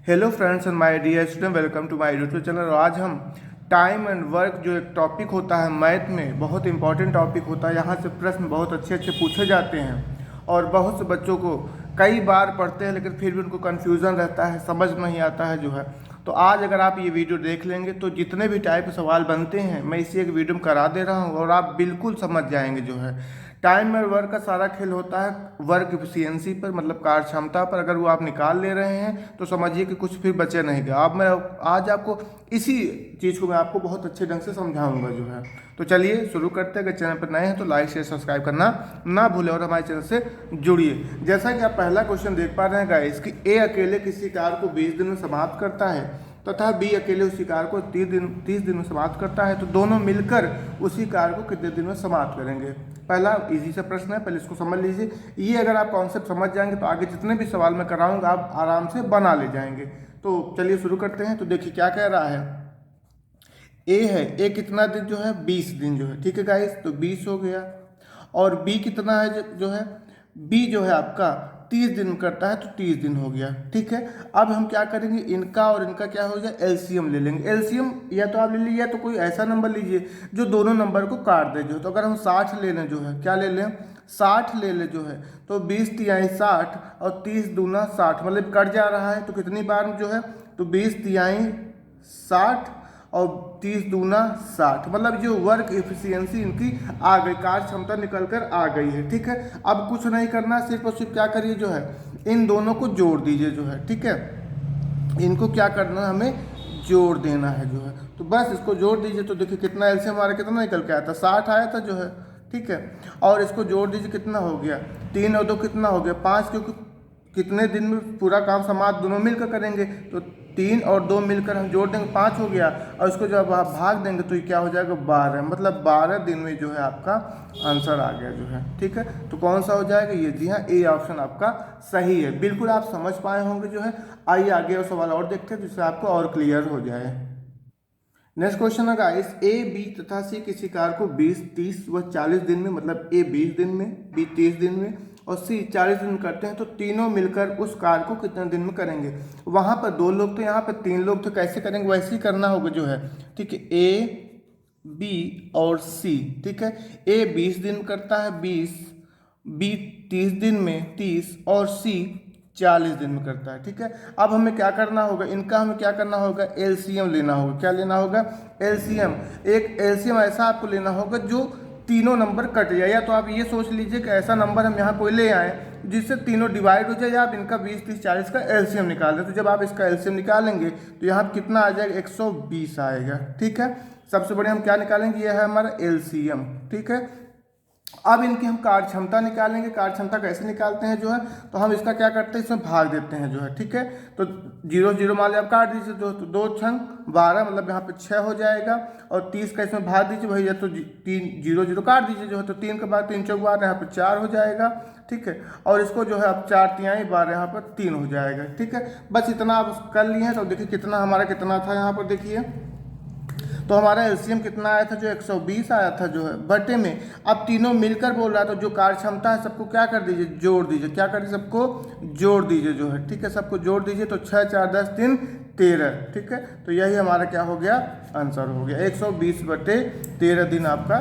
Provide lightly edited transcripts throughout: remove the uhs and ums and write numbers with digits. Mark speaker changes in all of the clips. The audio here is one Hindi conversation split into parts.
Speaker 1: Hello friends and my dear student, welcome to my YouTube channel. और आज हम टाइम एंड वर्क जो एक टॉपिक होता है मैथ में, बहुत इंपॉर्टेंट टॉपिक होता है। यहाँ से प्रश्न बहुत अच्छे अच्छे पूछे जाते हैं और बहुत से बच्चों को कई बार पढ़ते हैं लेकिन फिर भी उनको कन्फ्यूज़न रहता है, समझ नहीं आता है जो है। तो आज अगर आप ये वीडियो देख लेंगे तो जितने भी टाइप के सवाल बनते हैं मैं इसी एक वीडियो में करा दे रहा हूँ और आप बिल्कुल समझ जाएंगे जो है। टाइम और वर्क का सारा खेल होता है वर्क एफिशिएंसी पर, मतलब कार्य क्षमता पर। अगर वो आप निकाल ले रहे हैं तो समझिए कि कुछ फिर बचे नहीं गया। अब मैं आज आपको इसी चीज़ को मैं आपको बहुत अच्छे ढंग से समझाऊंगा जो है। तो चलिए शुरू करते हैं। अगर चैनल पर नए हैं तो लाइक शेयर सब्सक्राइब करना ना भूलें और हमारे चैनल से जुड़िए। जैसा कि आप पहला क्वेश्चन देख पा रहे हैं गाइस कि ए अकेले किसी कार्य को 20 दिन में समाप्त करता है तथा बी अकेले उसी कार्य को 30 दिन में समाप्त करता है, तो दोनों मिलकर उसी कार्य को कितने दिन में समाप्त करेंगे। पहला इजी सा प्रश्न है, पहले इसको समझ लीजिए। ये अगर आप कॉन्सेप्ट समझ जाएंगे तो आगे जितने भी सवाल मैं कराऊंगा आप आराम से बना ले जाएंगे। तो चलिए शुरू करते हैं। तो देखिए क्या कह रहा है। ए है, ए कितना दिन जो है 20 दिन जो है, ठीक है गाइस, तो 20 हो गया। और बी कितना है जो है, बी जो है आपका 30 दिन करता है तो 30 दिन हो गया, ठीक है। अब हम क्या करेंगे, इनका और इनका क्या हो जाए, एलसीएम ले लेंगे। एलसीएम या तो आप ले लीजिए या तो कोई ऐसा नंबर लीजिए जो दोनों नंबर को काट दे जो। तो अगर हम 60 ले लें जो है, क्या ले लें, 60 ले लें जो है, तो 20 तिहाई 60 और 30 दूना 60, मतलब कट जा रहा है तो कितनी बार जो है, तो 20 तिहाई 60 और 30 दूना 60, मतलब जो वर्क एफिशिएंसी इनकी आ गई, कार्य क्षमता निकल कर आ गई है, ठीक है। अब कुछ नहीं करना, सिर्फ और सिर्फ क्या करिए जो है, इन दोनों को जोड़ दीजिए जो है, ठीक है। इनको क्या करना है, हमें जोड़ देना है जो है। तो बस इसको जोड़ दीजिए तो देखिए कितना एलसीएम हमारा कितना निकल के आया था, 60 आया था जो है, ठीक है। और इसको जोड़ दीजिए कितना हो गया, 3 और 2 कितना हो गया 5, क्योंकि कितने दिन में पूरा काम समाप्त दोनों मिलकर करेंगे। तो 3 और 2 मिलकर हम जोड़ देंगे 5 हो गया, और इसको जब आप भाग देंगे तो ये क्या हो जाएगा 12, मतलब 12 दिन में जो है आपका आंसर आ गया जो है, ठीक है। तो कौन सा हो जाएगा ये, जी हाँ, ए ऑप्शन आपका सही है। बिल्कुल आप समझ पाए होंगे जो है। आइए आगे और सवाल और देखते हैं जिससे आपको और क्लियर हो जाए। नेक्स्ट क्वेश्चन है गाइस, ए बी तथा सी किसी कार्य को 20, 30 व 40 दिन में, मतलब ए 20 दिन में, बी 30 दिन में और सी 40 दिन में करते हैं, तो तीनों मिलकर उस कार्य को कितने दिन में करेंगे। वहां पर 2 लोग थे, यहाँ पर 3 लोग थे, कैसे करेंगे वैसे ही करना होगा जो है, ठीक है। ए बी और सी, ठीक है। ए 20 दिन करता है 20, बी 30 दिन में 30 और सी 40 दिन में करता है, ठीक है। अब हमें क्या करना होगा, इनका हमें क्या करना होगा, एलसीएम लेना होगा। क्या लेना होगा, एलसीएम। एक एलसीएम ऐसा आपको लेना होगा जो तीनों नंबर कट जाए, या तो आप ये सोच लीजिए कि ऐसा नंबर हम यहाँ कोई ले आए जिससे तीनों डिवाइड हो जाए, या आप इनका 20, 30, 40 का एलसीएम निकाल दें। तो जब आप इसका एलसीएम निकालेंगे तो यहाँ कितना आ जाएगा, 120 आएगा, ठीक है। सबसे बड़े हम क्या निकालेंगे, ये है हमारा एलसीएम, ठीक है। अब इनकी हम कार्य क्षमता निकालेंगे। कार्य क्षमता कैसे निकालते हैं जो है, तो हम इसका क्या करते हैं, इसमें भाग देते हैं जो है, ठीक है। तो 0 0 मान लिया आप काट दीजिए, तो 2 छंग 12, मतलब यहाँ पे 6 हो जाएगा। और 30 का इसमें भाग दीजिए भैया, तो 3 0 0 काट दीजिए जो है, तो 3 के बाद 3 चौक 12, यहाँ पे 4 हो जाएगा, ठीक है। और इसको जो है अब 4 तिहाई 12, यहाँ पर 3 हो जाएगा, ठीक है। बस इतना आप कर लिए हैं। तो देखिए कितना हमारा कितना था, यहाँ पर देखिए तो हमारा एलसीएम कितना आया था, जो 120 आया था जो है, बटे में अब तीनों मिलकर बोल रहा है, तो जो कार्य क्षमता है सबको क्या कर दीजिए, जोड़ दीजिए। क्या कर दीजिए, सबको जोड़ दीजिए जो है, ठीक है। सबको जोड़ दीजिए तो 6 4 10 3 13, ठीक है। तो यही हमारा क्या हो गया, आंसर हो गया 120 बटे 13 दिन आपका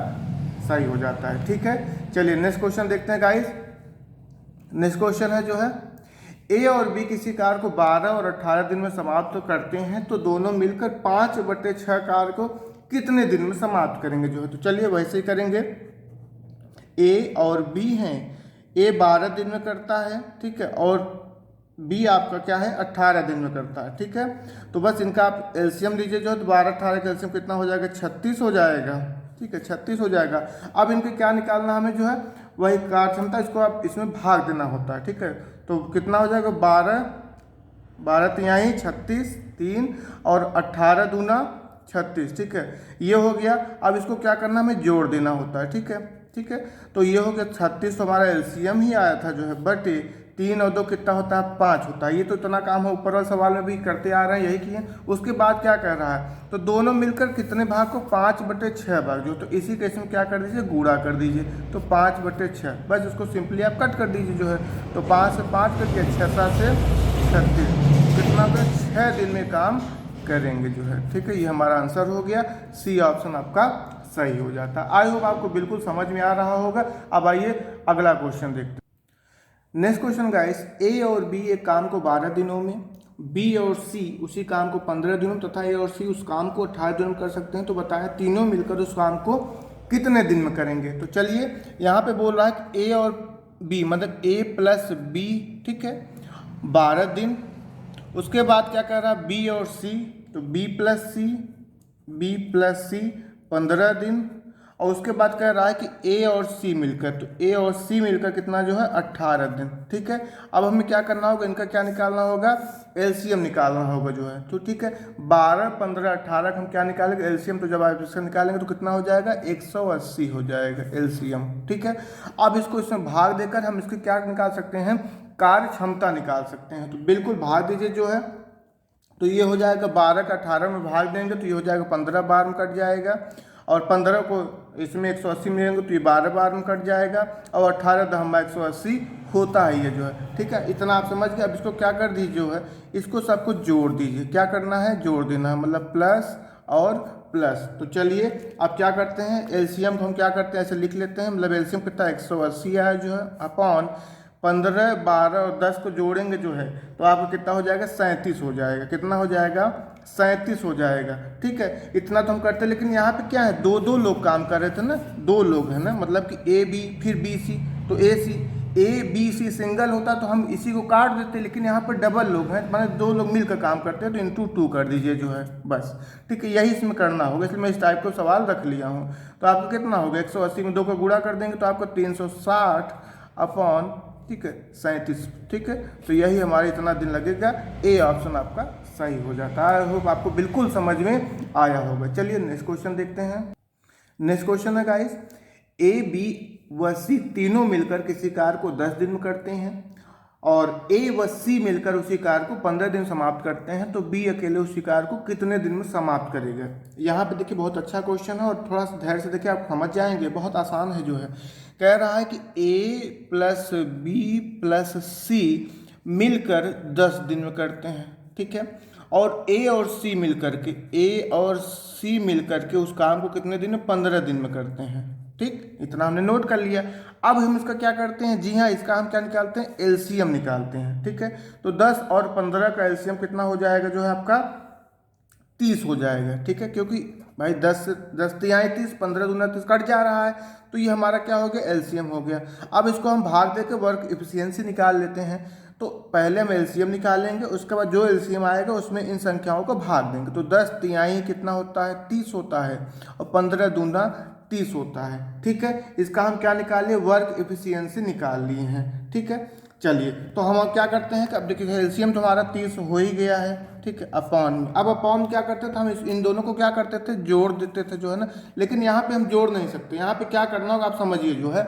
Speaker 1: सही हो जाता है, ठीक है। चलिए नेक्स्ट क्वेश्चन देखते हैं गाइस। नेक्स्ट क्वेश्चन है जो है, ए और बी किसी कार्य को 12 और 18 दिन में समाप्त करते हैं, तो दोनों मिलकर 5/6 कार्य को कितने दिन में समाप्त करेंगे जो है। तो चलिए वैसे ही करेंगे। ए और बी हैं, ए 12 दिन में करता है, ठीक है, और बी आपका क्या है 18 दिन में करता है, ठीक है। तो बस इनका आप एलसीएम लीजिए जो है, तो 12 18 का एलसीएम कितना हो जाएगा, 36 हो जाएगा, ठीक है, 36 हो जाएगा। अब इनके क्या निकालना हमें जो है, वही कार्य क्षमता, इसको आप इसमें भाग देना होता है, ठीक है। तो कितना हो जाएगा, 12 तिहाई 36, 3 और 18 दूना 36, ठीक है, ये हो गया। अब इसको क्या करना, हमें जोड़ देना होता है, ठीक है, ठीक है। तो ये हो गया 36, तो हमारा एलसीएम ही आया था जो है, बटे 3 और 2 कितना होता है, 5 होता है। ये तो इतना काम है, ऊपर वाले सवाल में भी करते आ रहे हैं, यही किए। उसके बाद क्या कह रहा है, तो दोनों मिलकर कितने भाग को, 5/6 भाग जो, तो इसी केस में क्या कर दीजिए, गुणा कर दीजिए, तो 5/6, बस इसको सिंपली आप कट कर दीजिए जो है। तो 5 से 5 करके 6 से 36, कितना करना होगा, 6 दिन में काम करेंगे जो है। ठीक है, ये हमारा आंसर हो गया, सी ऑप्शन आपका सही हो जाता। आई होप आपको बिल्कुल समझ में आ रहा होगा। अब आइए अगला क्वेश्चन देखते हैं। नेक्स्ट क्वेश्चन गाइस, ए और बी एक काम को 12 दिनों में, बी और सी उसी काम को 15 दिनों तथा ए और सी उस काम को 18 दिनों में कर सकते हैं। तो बताएं तीनों मिलकर उस काम को कितने दिन में करेंगे। तो चलिए यहाँ पे बोल रहा है कि ए और बी मतलब ए प्लस बी, ठीक है, 12 दिन। उसके बाद क्या कह रहा है बी और सी, तो बी प्लस सी 15 दिन। और उसके बाद कह रहा है कि ए और सी मिलकर, तो ए और सी मिलकर कितना जो है 18 दिन। ठीक है, अब हमें क्या करना होगा, इनका क्या निकालना होगा, एलसीएम निकालना होगा जो है। तो ठीक है, 12, 15, 18 का हम क्या निकालेंगे एलसीएम। तो जब आप इसका निकालेंगे तो कितना हो जाएगा 180 हो जाएगा एलसीएम। ठीक है, अब इसको इसमें भाग देकर हम इसकी क्या निकाल सकते हैं, कार्य क्षमता निकाल सकते हैं। तो बिल्कुल भाग दीजिए जो है, तो ये हो जाएगा 12 का 18 में भाग देंगे तो ये हो जाएगा 15 बार में कट जाएगा, और 15 को इसमें 180 मिलेंगे तो ये 12 बार में कट जाएगा, और 18 दहम्बा 180 होता है ये जो है। ठीक है, इतना आप समझ गए। अब इसको क्या कर दीजिए जो है, इसको सब कुछ जोड़ दीजिए। क्या करना है, जोड़ देना है, मतलब प्लस और प्लस। तो चलिए अब क्या करते हैं, एलसीएम को हम क्या करते हैं ऐसे लिख लेते हैं, मतलब एलसीएम कितना 180 आया जो है, अपॉन 15, 12 और 10 को जोड़ेंगे जो है तो आपको कितना हो जाएगा 37 हो जाएगा। कितना हो जाएगा 37 हो जाएगा। ठीक है, इतना तो हम करते, लेकिन यहाँ पे क्या है, दो दो लोग काम कर रहे थे ना, 2 लोग हैं ना, मतलब कि ए बी फिर बी सी, तो ए बी सी सिंगल होता तो हम इसी को काट देते, लेकिन यहाँ पर डबल लोग हैं, मतलब 2 लोग मिलकर काम करते हैं, तो इंटू 2 कर दीजिए जो है बस। ठीक है, यही इसमें करना होगा, इसलिए मैं इस टाइप को सवाल रख लिया हूँ। तो आपको कितना होगा 180 में 2 का गुणा कर देंगे तो आपको 360 अपॉन, ठीक है, 37। ठीक है, तो यही हमारे इतना दिन लगेगा, ए ऑप्शन आपका सही हो जाता है। आई होप आपको बिल्कुल समझ में आया होगा। चलिए नेक्स्ट क्वेश्चन देखते हैं। नेक्स्ट क्वेश्चन है गाइस, ए बी व सी तीनों मिलकर किसी कार्य को 10 दिन में करते हैं, और ए व सी मिलकर उसी कार्य को 15 दिन समाप्त करते हैं। तो बी अकेले उसी कार्य को कितने दिन में समाप्त करेगा। यहाँ पे देखिए बहुत अच्छा क्वेश्चन है, और थोड़ा सा धैर्य से देखिए आप समझ जाएंगे, बहुत आसान है जो है। कह रहा है कि ए प्लस बी प्लस सी मिलकर 10 दिन में करते हैं। ठीक है, और ए और सी मिलकर के उस काम को कितने दिन में, 15 दिन में करते हैं। ठीक, इतना हमने नोट कर लिया। अब हम इसका क्या करते हैं, जी हाँ, इसका हम क्या निकालते हैं, एलसीएम निकालते हैं। ठीक है, तो 10 और 15 का एलसीएम कितना हो जाएगा जो है आपका 30 हो जाएगा। ठीक है, क्योंकि भाई 10 तिहाई 30, 15 दूना 30 कट जा रहा है, तो ये हमारा क्या हो गया, एलसीएम हो गया। अब इसको हम भाग देकर वर्क एफिशिएंसी निकाल लेते हैं। तो पहले हम एलसीएम निकालेंगे, उसके बाद जो एलसीएम आएगा उसमें इन संख्याओं को भाग देंगे। तो 10 तिहाई कितना होता है, 30 होता है, और 15 दूना 30 होता है। ठीक है, इसका हम क्या निकालिए, वर्क एफिशिएंसी निकाल लिए हैं। ठीक है, चलिए तो हम क्या करते हैं कि अब देखिए एलसीएम तो हमारा 30 हो ही गया है। ठीक है, अपॉन, अब अपॉन क्या करते थे हम, इन दोनों को क्या करते थे, जोड़ देते थे जो है ना। लेकिन यहाँ पे हम जोड़ नहीं सकते, यहाँ पे क्या करना होगा आप समझिए जो है,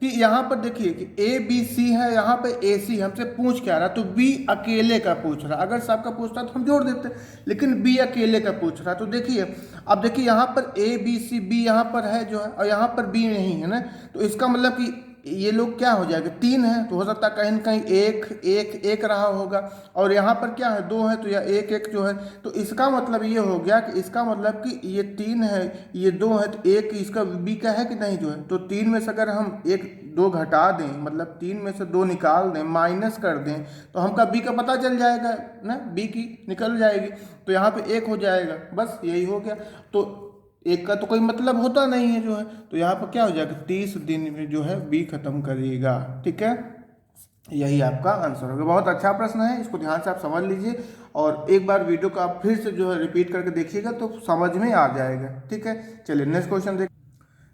Speaker 1: कि यहाँ पर देखिए कि ए बी सी है, यहाँ पे ए सी हमसे पूछ क्या रहा, तो बी अकेले का पूछ रहा। अगर सबका पूछता तो हम जोड़ देते, लेकिन बी अकेले का पूछ रहा। तो देखिए अब देखिए यहाँ पर ए बी सी, बी यहाँ पर है जो है, और यहाँ पर बी नहीं है ना, तो इसका मतलब कि ये लोग क्या हो जाएगा, 3 है, तो हो सकता है कहीं न कहीं एक रहा होगा, और यहाँ पर क्या है 2 है, तो यह एक जो है। तो इसका मतलब ये हो गया कि इसका मतलब कि ये 3 है, ये 2 है, तो एक इसका बी का है कि नहीं जो है। तो 3 में से अगर हम 1-2 घटा दें, मतलब 3 में से 2 निकाल दें, माइनस कर दें, तो हमका बी का पता चल जाएगा ना, बी की निकल जाएगी, तो यहाँ पे 1 हो जाएगा, बस यही हो गया। तो एक का तो कोई मतलब होता नहीं है जो है, तो यहाँ पर क्या हो जाएगा 30 दिन में जो है बी खत्म करेगा। ठीक है, यही आपका आंसर होगा। बहुत अच्छा प्रश्न है, इसको ध्यान से आप समझ लीजिए, और एक बार वीडियो को आप फिर से जो है रिपीट करके देखिएगा तो समझ में आ जाएगा। ठीक है, चलिए नेक्स्ट क्वेश्चन देख।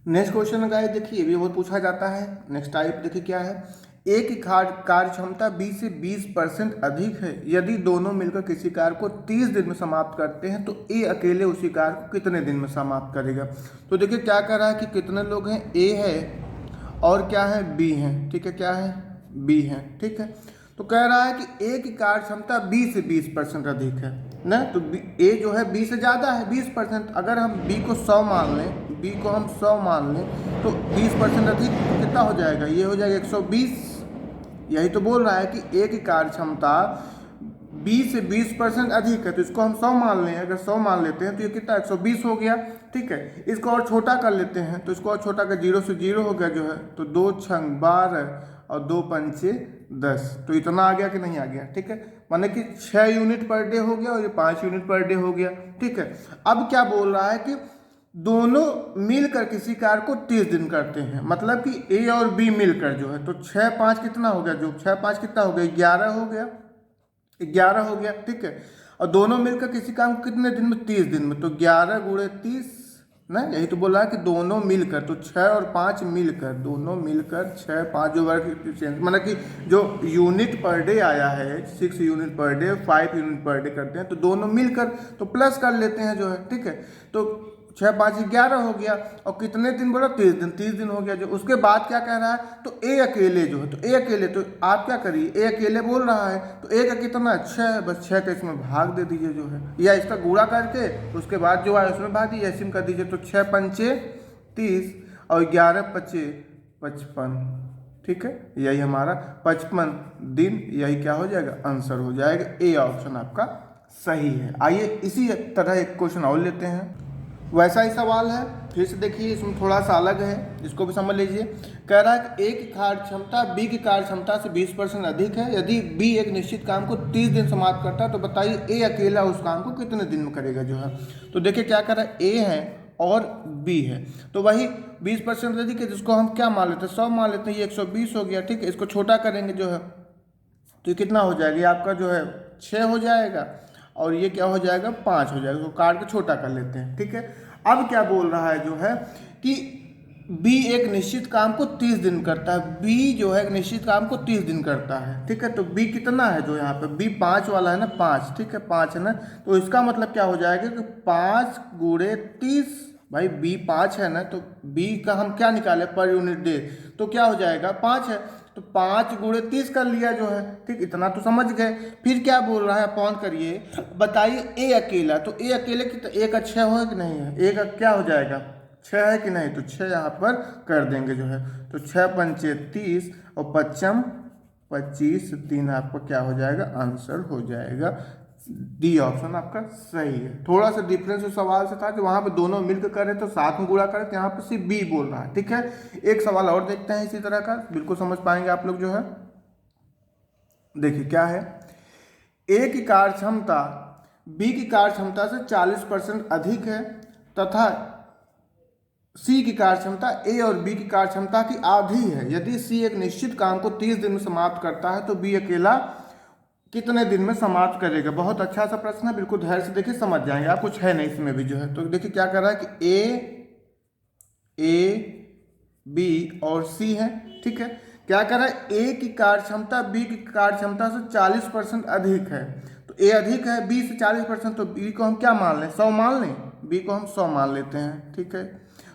Speaker 1: नेक्स्ट क्वेश्चन गाइस देखिए, ये भी बहुत पूछा जाता है। नेक्स्ट टाइप देखिए क्या है, ए की कार्य क्षमता 20 से 20% अधिक है। यदि दोनों मिलकर किसी कार्य को 30 दिन में समाप्त करते हैं तो ए अकेले उसी कार्य को कितने दिन में समाप्त करेगा। तो देखिए क्या कर रहा है कि कितने लोग हैं, ए है और क्या है, बी है। ठीक है, क्या है, बी है। ठीक है, तो कह रहा है कि ए की कार्य क्षमता 20 से 20% अधिक है ना, तो ए जो है बी से ज़्यादा है 20%। अगर हम बी को 100 मान लें, बी को हम 100 मान लें, तो 20% अधिक कितना हो जाएगा, ये हो जाएगा 120। यही तो बोल रहा है कि ए की कार्य क्षमता बी से 20% अधिक है तो इसको हम 100 मान लें। अगर 100 मान लेते हैं तो ये कितना 120 हो गया। ठीक है, इसको और छोटा कर लेते हैं तो इसको और छोटा कर 0 से 0 हो गया जो है, तो 2 छंग 12 और 2 पंचे 10, तो इतना आ गया कि नहीं आ गया। ठीक है, माने कि 6 यूनिट पर डे हो गया और ये 5 यूनिट पर डे हो गया। ठीक है, अब क्या बोल रहा है कि दोनों मिलकर किसी कार्य को 30 दिन करते हैं, मतलब कि ए और बी मिलकर जो है, तो 6 5 कितना हो गया, जो 6 5 कितना हो गया 11 हो गया, 11 हो गया। ठीक है, और दोनों मिलकर किसी काम को कितने दिन में 30 दिन में, तो 11 गुणे 30 ना, यही तो बोल रहा है कि दोनों मिलकर, तो 6 और 5 मिलकर, दोनों मिलकर 6 5 जो वर्ग मतलब कि जो यूनिट पर डे आया है 6 unit per day 5 unit per day करते हैं, तो दोनों मिलकर तो प्लस कर लेते हैं जो है। ठीक है, तो 6 5 11 हो गया और कितने दिन बोला 30 दिन, 30 दिन हो गया जो। उसके बाद क्या कह रहा है, तो ए अकेले जो है, तो ए अकेले, तो आप क्या करिए, ए अकेले बोल रहा है तो ए का कितना 6 है, बस 6 का इसमें भाग दे दीजिए जो है, या इसका गुणा करके उसके बाद जो है उसमें भाग दीजिए, ऐसे कर दीजिए, तो 6 पंचे 30 और 11 पचे 55। ठीक है, यही हमारा 55 दिन, यही क्या हो जाएगा, आंसर हो जाएगा। ए ऑप्शन आपका सही है। आइए इसी तरह एक क्वेश्चन और लेते हैं, वैसा ही सवाल है, फिर से देखिए इसमें थोड़ा सा अलग है, इसको भी समझ लीजिए। कह रहा है कि ए की कार्य क्षमता बी की कार्य क्षमता से 20% अधिक है, यदि बी एक निश्चित काम को 30 दिन समाप्त करता है तो बताइए ए अकेला उस काम को कितने दिन में करेगा जो है। तो देखिए क्या कर रहा है, ए है और बी है, तो वही 20% अधिक है, जिसको हम क्या मान लेते हैं 100 मान लेते हैं, ये 120 हो गया। ठीक है, इसको छोटा करेंगे जो है तो ये कितना हो जाएगा, ये आपका जो है 6 हो जाएगा और ये क्या हो जाएगा 5 हो जाएगा, तो काट के छोटा कर लेते हैं। ठीक है, अब क्या बोल रहा है जो है कि बी एक निश्चित काम को 30 दिन करता है, बी जो है एक निश्चित काम को 30 दिन करता है। ठीक है, तो बी कितना है जो यहाँ पे बी 5 वाला है ना, 5। ठीक है, 5 है ना, तो इसका मतलब क्या हो जाएगा कि 5 गुणे 30, भाई बी 5 है ना, तो बी का हम क्या निकाले पर यूनिट डे, तो क्या हो जाएगा 5 है, तो 5 गुणे 30 कर लिया जो है। ठीक, इतना तो समझ गए। फिर क्या बोल रहा है, अपॉन करिए, बताइए ए अकेला, तो ए अकेले की तो ए का 6 हो कि नहीं है, ए का क्या हो जाएगा 6 है कि नहीं, तो 6 यहाँ पर कर देंगे जो है, तो 6 पंचे 30 और 55 25 3 आपका क्या हो जाएगा, आंसर हो जाएगा। डी ऑप्शन आपका सही है। थोड़ा सा डिफरेंस उस सवाल से था कि वहां पे दोनों मिलकर करे तो साथ में गुणा करे, तो यहाँ पे सिर्फ बी बोल रहा है। ठीक है, एक सवाल और देखते हैं इसी तरह का, बिल्कुल समझ पाएंगे आप लोग जो है। देखिए क्या है, ए की कार्य क्षमता बी की कार्य क्षमता से 40% अधिक है तथा सी की कार्य क्षमता ए और बी की कार्य क्षमता की आधी है, यदि सी एक निश्चित काम को 30 दिन में समाप्त करता है तो बी अकेला कितने दिन में समाप्त करेगा। बहुत अच्छा सा प्रश्न है, बिल्कुल धैर्य से देखिए समझ जाएंगे आप, कुछ है नहीं इसमें भी जो है। तो देखिए क्या कर रहा है कि ए बी और सी है। ठीक है, क्या कर रहा है, ए की कार्य क्षमता बी की कार्य क्षमता से 40% अधिक है, तो ए अधिक है बी से 40%, तो बी को हम क्या मान लें 100 मान लें, बी को हम 100 मान लेते हैं। ठीक है,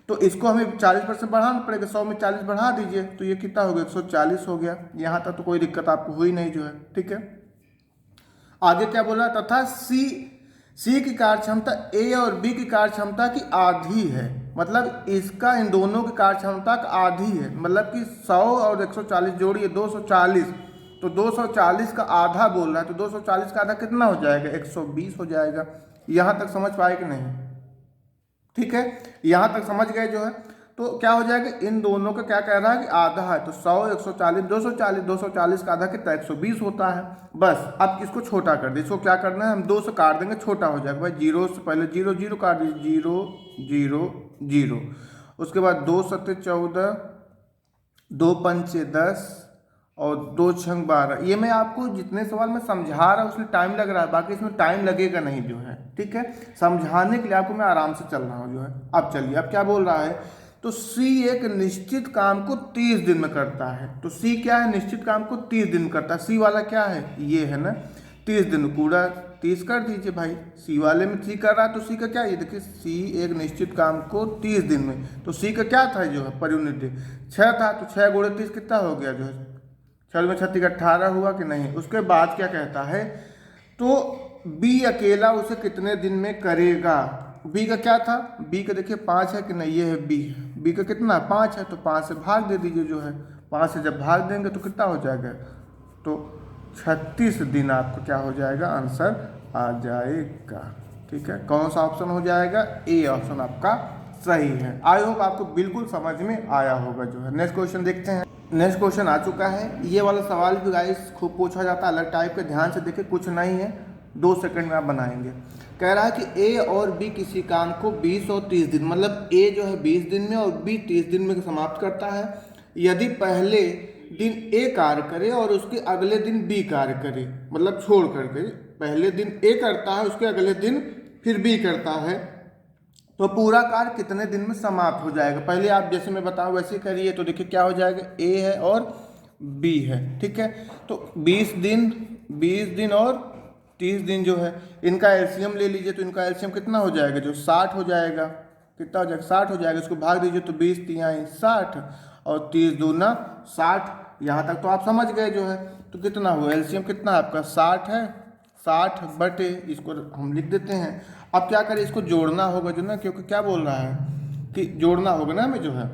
Speaker 1: तो इसको हमें 40% बढ़ाना पड़ेगा, 100 में 40 बढ़ा दीजिए, तो ये कितना हो गया 140 हो गया। यहाँ तक तो कोई दिक्कत आपको हुई नहीं जो है। ठीक है, आगे क्या बोला, तथा सी की कार्य क्षमता ए और बी की कार्य क्षमता की आधी है, मतलब इसका इन दोनों की कार्य क्षमता का आधी है, मतलब कि 100 और 140 जोड़िए 240, तो 240 का आधा बोल रहा है, तो 240 का आधा कितना हो जाएगा 120 हो जाएगा। यहाँ तक समझ पाए कि नहीं। ठीक है, यहाँ तक समझ गए जो है, तो क्या हो जाएगा, इन दोनों का क्या कह रहा है कि आधा है, तो 100 140 240, 240 का आधा कितना 120 होता है। बस अब इसको छोटा कर दे, इसको क्या करना है, हम 2 से काट देंगे, छोटा हो जाएगा भाई, 0 से पहले 0 0 काट दीजिए, 0 0 0, उसके बाद 2 सत्ते 14, 2 पंचे 10 और 2 छंग 12। ये मैं आपको जितने सवाल में समझा रहा हूँ उसमें टाइम लग रहा है, बाकी इसमें टाइम लगेगा नहीं जो है। ठीक है, समझाने के लिए आपको मैं आराम से चल रहा हूँ जो है। अब चलिए, अब क्या बोल रहा है, तो सी एक निश्चित काम को 30 दिन में करता है, तो सी क्या है, निश्चित काम को 30 दिन करता है। सी वाला क्या है, ये है ना, 30 दिन पूरा 30 कर दीजिए भाई, सी वाले में सी कर रहा है, तो सी का क्या, ये देखिए सी एक निश्चित काम को 30 दिन में, तो सी का क्या था जो है पर यूनिट डे 6 था, तो 6 गुणे 30 कितना हो गया जो है, 6 में 36 18 हुआ कि नहीं। उसके बाद क्या कहता है, तो बी अकेला उसे कितने दिन में करेगा। बी का क्या था, बी का देखिए 5 है कि नहीं, ये है बी का कितना 5 है, तो 5 से भाग दे दीजिए जो है, 5 से जब भाग देंगे तो कितना हो जाएगा, तो 36 दिन आपका क्या हो जाएगा, आंसर आ जाएगा। ठीक है, कौन सा ऑप्शन हो जाएगा, ए ऑप्शन आपका सही है। आई होप आपको बिल्कुल समझ में आया होगा जो है। नेक्स्ट क्वेश्चन देखते हैं। नेक्स्ट क्वेश्चन आ चुका है। ये वाला सवाल भी गाइस खूब पूछा जाता है, अलग टाइप का, ध्यान से देखिए, कुछ नहीं है, 2 सेकंड में आप बनाएंगे। कह रहा है कि ए और बी किसी काम को 20 और 30 दिन, मतलब ए जो है 20 दिन में और बी 30 दिन में समाप्त करता है। यदि पहले दिन ए कार्य करे और उसके अगले दिन बी कार्य करे, मतलब छोड़ करके पहले दिन ए करता है, उसके अगले दिन फिर बी करता है, तो पूरा कार्य कितने दिन में समाप्त हो जाएगा। पहले आप जैसे मैं बताऊं वैसे करिए, तो देखिए क्या हो जाएगा, ए है और बी है। ठीक है, तो 20 दिन और 30 दिन जो है, इनका एलसीएम ले लीजिए, तो इनका एलसीएम कितना हो जाएगा, जो 60 हो जाएगा। कितना हो जाएगा, 60 हो जाएगा। इसको भाग दीजिए तो 20 तिहाई 60 और 30 दूना 60। यहाँ तक तो आप समझ गए जो है। तो कितना हुआ, एलसीएम कितना आपका 60 है, 60 बटे, इसको हम लिख देते हैं। अब क्या करें, इसको जोड़ना होगा जो ना, क्योंकि क्या बोल रहा है कि जोड़ना होगा ना हमें जो है,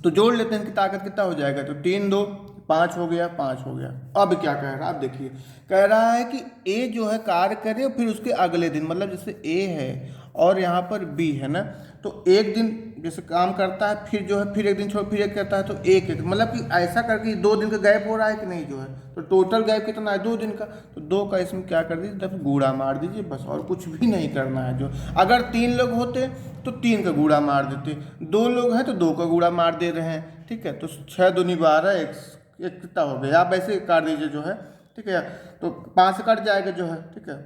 Speaker 1: तो जोड़ लेते हैं। इनकी ताकत कितना हो जाएगा, तो 3 2 5 हो गया, 5 हो गया। अब क्या कह रहा है, आप देखिए, कह रहा है कि ए जो है कार्य करे फिर उसके अगले दिन, मतलब जैसे ए है और यहाँ पर बी है ना, तो एक दिन जैसे काम करता है, फिर जो है फिर एक दिन छोड़ फिर एक करता है, तो एक मतलब कि ऐसा करके 2 दिन का गैप हो रहा है कि नहीं जो है, तो टोटल गैप कितना है 2 दिन का, तो 2 का इसमें क्या कर दीजिए, तब गुणा मार दीजिए बस, और कुछ भी नहीं करना है जो। अगर 3 लोग होते तो 3 का गुणा मार देते, 2 लोग हैं तो 2 का गुणा मार दे रहे हैं। ठीक है, तो 6 दूनी 12, एक कितना हो गया, आप ऐसे काट दीजिए जो है। ठीक है, तो 5 से कट जाएगा जो है। ठीक है,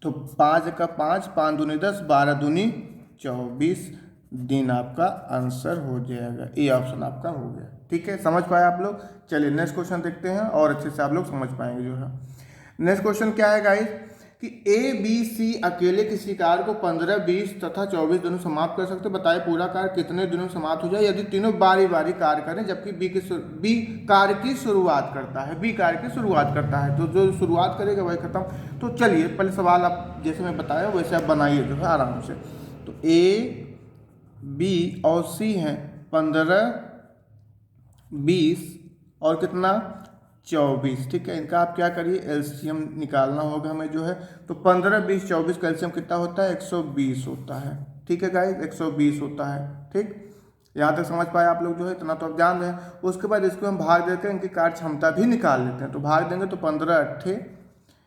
Speaker 1: तो 5 का 5, 5 दूनी 10, 12 दूनी 24 दिन आपका आंसर हो जाएगा। ए ऑप्शन आपका हो गया। ठीक है, समझ पाए आप लोग। चलिए नेक्स्ट क्वेश्चन देखते हैं और अच्छे से आप लोग समझ पाएंगे जो है। नेक्स्ट क्वेश्चन क्या है गाइस, कि ए बी सी अकेले किसी कार्य को 15, 20 तथा 24 दिनों समाप्त कर सकते, बताए पूरा कार्य कितने दिनों में समाप्त हो जाए यदि तीनों बारी बारी कार्य करें, जबकि बी कार्य की शुरुआत करता है, बी कार्य की शुरुआत करता है, तो जो शुरुआत करेगा वही खत्म। तो चलिए पहले सवाल आप जैसे मैं बताया वैसे आप बनाइए जो है आराम से। तो ए बी और सी हैं 15, 20 और कितना 24। ठीक है, इनका आप क्या करिए, एलसीएम निकालना होगा हमें जो है। तो 15, 20, 24 का एलसीएम कितना होता है, 120 होता है। ठीक है गाइस, 120 होता है। ठीक, यहाँ तक समझ पाए आप लोग जो है, इतना तो आप जान रहे हैं। उसके बाद इसको हम भाग देकर इनकी कार्य क्षमता भी निकाल लेते हैं। तो भाग देंगे तो 15 अट्ठे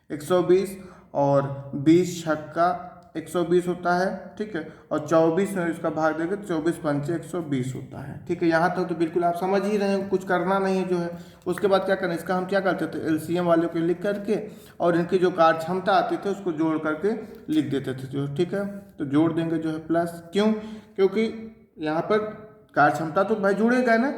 Speaker 1: 120 और 20 छक्का 120 होता है। ठीक है, और 24 में इसका भाग देंगे तो 24 पंचे 120 होता है। ठीक है, यहाँ तक तो बिल्कुल आप समझ ही रहे हैं, कुछ करना नहीं है जो है। उसके बाद क्या करना, इसका हम क्या करते थे, एलसीएम वाले को लिख करके और इनकी जो कार्य क्षमता आती थी उसको जोड़ करके लिख देते थे जो। ठीक है, तो जोड़ देंगे जो है प्लस, क्यों, क्योंकि यहाँ पर कार्य क्षमता तो भाई जुड़ेगा ना,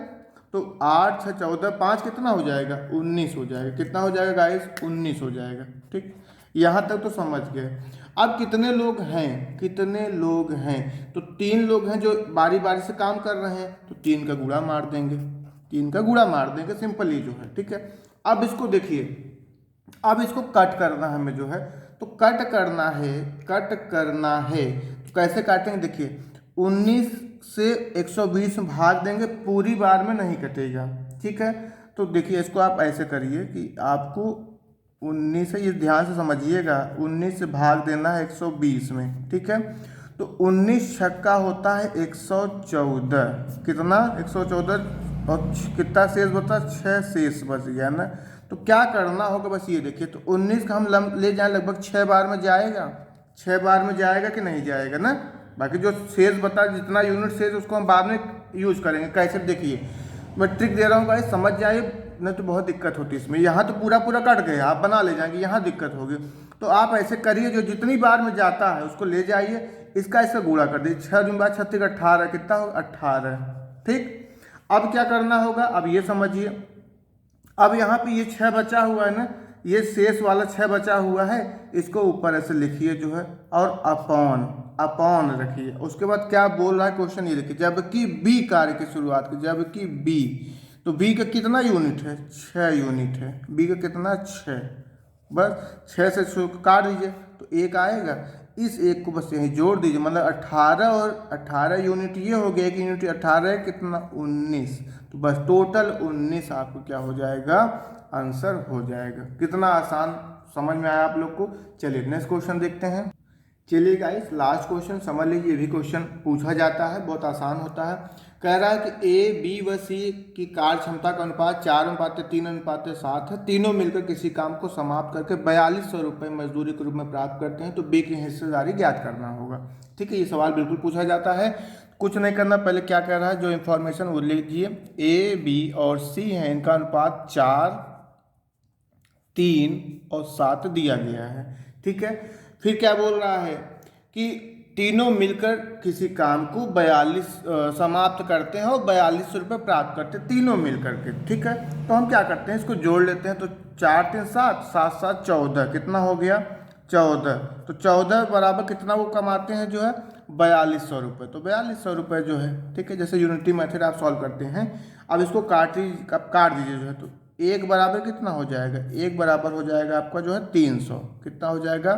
Speaker 1: तो 8 6 14 5 कितना हो जाएगा, 19 हो जाएगा। कितना हो जाएगा गाइस, 19 हो जाएगा। ठीक, यहाँ तक तो समझ गए। अब कितने लोग हैं, कितने लोग हैं, तो 3 लोग हैं जो बारी बारी से काम कर रहे हैं, तो 3 का गुणा मार देंगे, 3 का गुणा मार देंगे, सिंपल ही जो है। ठीक है, अब इसको देखिए, अब इसको कट करना है हमें जो है, तो कट करना है, कट करना है, तो कैसे काटेंगे, देखिए 19 से 120 में भाग देंगे, पूरी बार में नहीं कटेगा। ठीक है, तो देखिए इसको आप ऐसे करिए कि आपको 19 से, ये ध्यान से समझिएगा, 19 से भाग देना है 120 में। ठीक है, तो 19 छक्का होता है 114, कितना 114, और कितना शेष बचा, 6 शेष बच गया ना। तो क्या करना होगा, बस ये देखिए, तो 19 का हम ले जाए लगभग 6 बार में जाएगा, 6 बार में जाएगा कि नहीं जाएगा ना। बाकी जो शेष बता, जितना यूनिट शेष उसको हम बाद में यूज करेंगे। कैसे, देखिए मैं ट्रिक दे रहा हूँ गाइस, समझ जाइए, नहीं तो बहुत दिक्कत होती है इसमें। यहाँ तो पूरा पूरा कट गया, आप बना ले जाएंगे, यहाँ दिक्कत होगी। तो आप ऐसे करिए, जो जितनी बार में जाता है उसको ले जाइए, इसका इसका गुणा कर दीजिए, 6 दूनी 12 36 18, कितना होगा 18। ठीक, अब क्या करना होगा, अब ये समझिए, अब यहाँ पे ये 6 बचा हुआ है ना, ये शेष वाला 6 बचा हुआ है, इसको ऊपर ऐसे लिखिए जो है, और अपॉन, अपॉन रखिए। उसके बाद क्या बोल रहा है क्वेश्चन, ये देखिए, जबकि बी कार्य की शुरुआत की, जबकि बी, तो बी का कितना यूनिट है, 6 यूनिट है, बी का कितना 6, बस 6 से काट दीजिए तो 1 आएगा। इस एक को बस यहीं जोड़ दीजिए, मतलब 18 और 18 यूनिट ये हो गया, एक यूनिट 18 है कितना 19, तो बस टोटल 19 आपको क्या हो जाएगा, आंसर हो जाएगा। कितना आसान, समझ में आया आप लोग को। चलिए नेक्स्ट क्वेश्चन देखते हैं। चलिए गाइस लास्ट क्वेश्चन समझ लीजिए, ये भी क्वेश्चन पूछा जाता है, बहुत आसान होता है। कह रहा है कि ए बी व सी की कार्य क्षमता का अनुपात 4:3:7 है, तीनों मिलकर किसी काम को समाप्त करके 4200 रुपये मजदूरी के रूप में प्राप्त करते हैं, तो बी की हिस्सेदारी ज्ञात करना होगा। ठीक है, ये सवाल बिल्कुल पूछा जाता है, कुछ नहीं करना, पहले क्या कह रहा है जो इन्फॉर्मेशन वो लिख लीजिए। ए बी और सी है, इनका अनुपात 4, 3 और 7 दिया गया है। ठीक है, फिर क्या बोल रहा है कि तीनों मिलकर किसी काम को 42 समाप्त करते हैं और 4200 रुपये प्राप्त करते हैं, तीनों मिलकर के। ठीक है, तो हम क्या करते हैं, इसको जोड़ लेते हैं। तो 4 3 7, 7 7 14, कितना हो गया 14। तो 14 बराबर कितना वो कमाते हैं जो है 4200 रुपये, तो 4200 रुपये जो है। ठीक है, जैसे यूनिटी मेथड आप सॉल्व करते हैं। अब इसको काट दीजिए जो है, तो एक बराबर कितना हो जाएगा, एक बराबर हो जाएगा आपका जो है 300, कितना हो जाएगा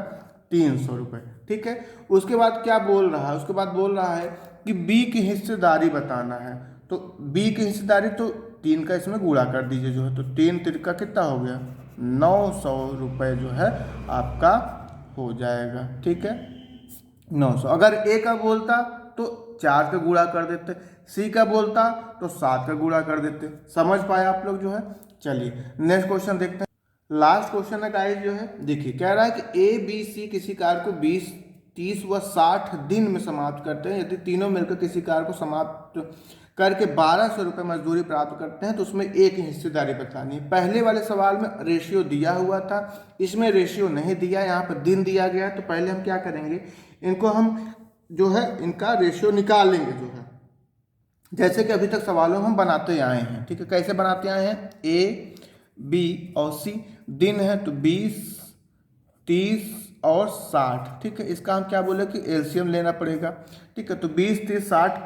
Speaker 1: 300 रुपये। ठीक है, उसके बाद क्या बोल रहा है, उसके बाद बोल रहा है कि बी की हिस्सेदारी बताना है। तो बी की हिस्सेदारी, तो 3 का इसमें गुणा कर दीजिए जो है, तो 3 तिरका कितना हो गया 900 रुपये जो है आपका हो जाएगा। ठीक है, 900। अगर ए का बोलता तो 4 का गुणा कर देते, सी का बोलता तो 7 का गुणा कर देते। समझ पाए आप लोग जो है। चलिए नेक्स्ट क्वेश्चन देखते हैं। लास्ट क्वेश्चन है गाइस जो है, देखिए कह रहा है कि ए बी सी किसी कार्य को 20, 30 व 60 दिन में समाप्त करते हैं। यदि तीनों मिलकर किसी कार्य को समाप्त करके 1200 रुपये मजदूरी प्राप्त करते हैं, तो उसमें एक हिस्सेदारी बतानी है। पहले वाले सवाल में रेशियो दिया हुआ था, इसमें रेशियो नहीं दिया, यहाँ पर दिन दिया गया है। तो पहले हम क्या करेंगे, इनको हम जो है इनका रेशियो निकालेंगे जो है, जैसे कि अभी तक सवालों हम बनाते आए हैं। ठीक है, कैसे बनाते आए हैं, ए बी और सी, दिन है तो 20, 30 और 60। ठीक है, इसका हम क्या बोले कि एलसीएम लेना पड़ेगा। ठीक है, तो 20, 30, 60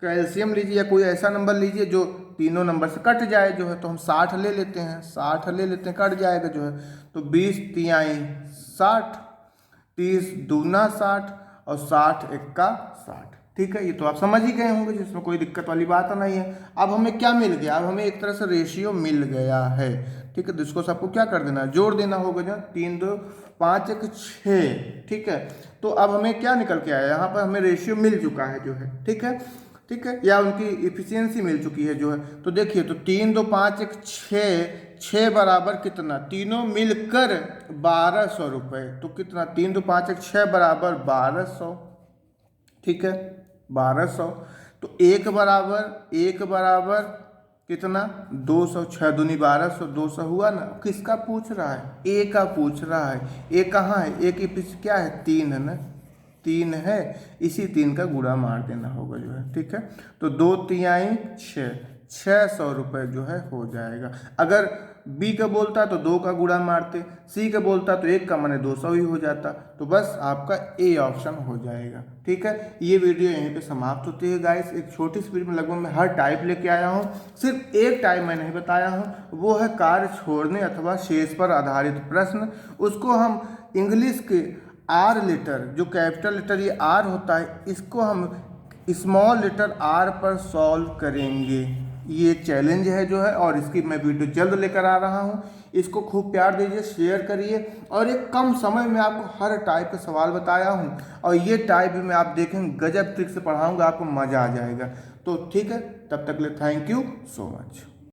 Speaker 1: का एलसीएम लीजिए, या कोई ऐसा नंबर लीजिए जो तीनों नंबर से कट जाए जो है, तो हम 60 ले लेते हैं, 60 ले लेते हैं, कट जाएगा जो है। तो 20 तिहाई 60, 30 दूना 60 और 60 एक्का 60। ठीक है, ये तो आप समझ ही गए होंगे, जिसमें कोई दिक्कत वाली बात नहीं है। अब हमें क्या मिल गया, अब हमें एक तरह से रेशियो मिल गया है। ठीक है, तो इसको सबको क्या कर देना है, जोड़ देना होगा जो 3 2 5 1 6। ठीक है, तो अब हमें क्या निकल के आया, यहाँ पर हमें रेशियो मिल चुका है जो है। ठीक है, ठीक है, या उनकी इफिशियंसी मिल चुकी है जो है। तो देखिए, तो 3 2 5 1 6 बराबर कितना, तीनों मिलकर 1200 रुपये, तो कितना 3 2 5 1 6 बराबर 1200। ठीक है, 1200। तो एक बराबर कितना 200, 6 दूनी 1200, 200 हुआ ना। किसका पूछ रहा है, ए का पूछ रहा है। ए कहाँ है, ए की पीछे क्या है 3 है ना, 3 है, इसी 3 का गुणा मार देना होगा जो है। ठीक है, तो 2 तिहाई 6, 600 रुपये जो है हो जाएगा। अगर बी का बोलता तो 2 का गुणा मारते, सी का बोलता तो 1 का माने 200 ही हो जाता। तो बस आपका ए ऑप्शन हो जाएगा। ठीक है, ये वीडियो यहीं पे समाप्त होती है गाइस। एक छोटी सी वीडियो में लगभग मैं हर टाइप लेके आया हूँ, सिर्फ एक टाइप मैं नहीं बताया हूँ, वो है कार्य छोड़ने अथवा शेष पर आधारित प्रश्न। उसको हम इंग्लिश के आर लेटर, जो कैपिटल लेटर ये आर होता है, इसको हम स्मॉल लेटर आर पर सॉल्व करेंगे। ये चैलेंज है जो है, और इसकी मैं वीडियो जल्द लेकर आ रहा हूँ। इसको खूब प्यार दीजिए, शेयर करिए, और एक कम समय में आपको हर टाइप के सवाल बताया हूँ, और ये टाइप भी मैं आप देखेंगे गजब ट्रिक से पढ़ाऊँगा, आपको मज़ा आ जाएगा। तो ठीक है, तब तक के लिए थैंक यू सो मच।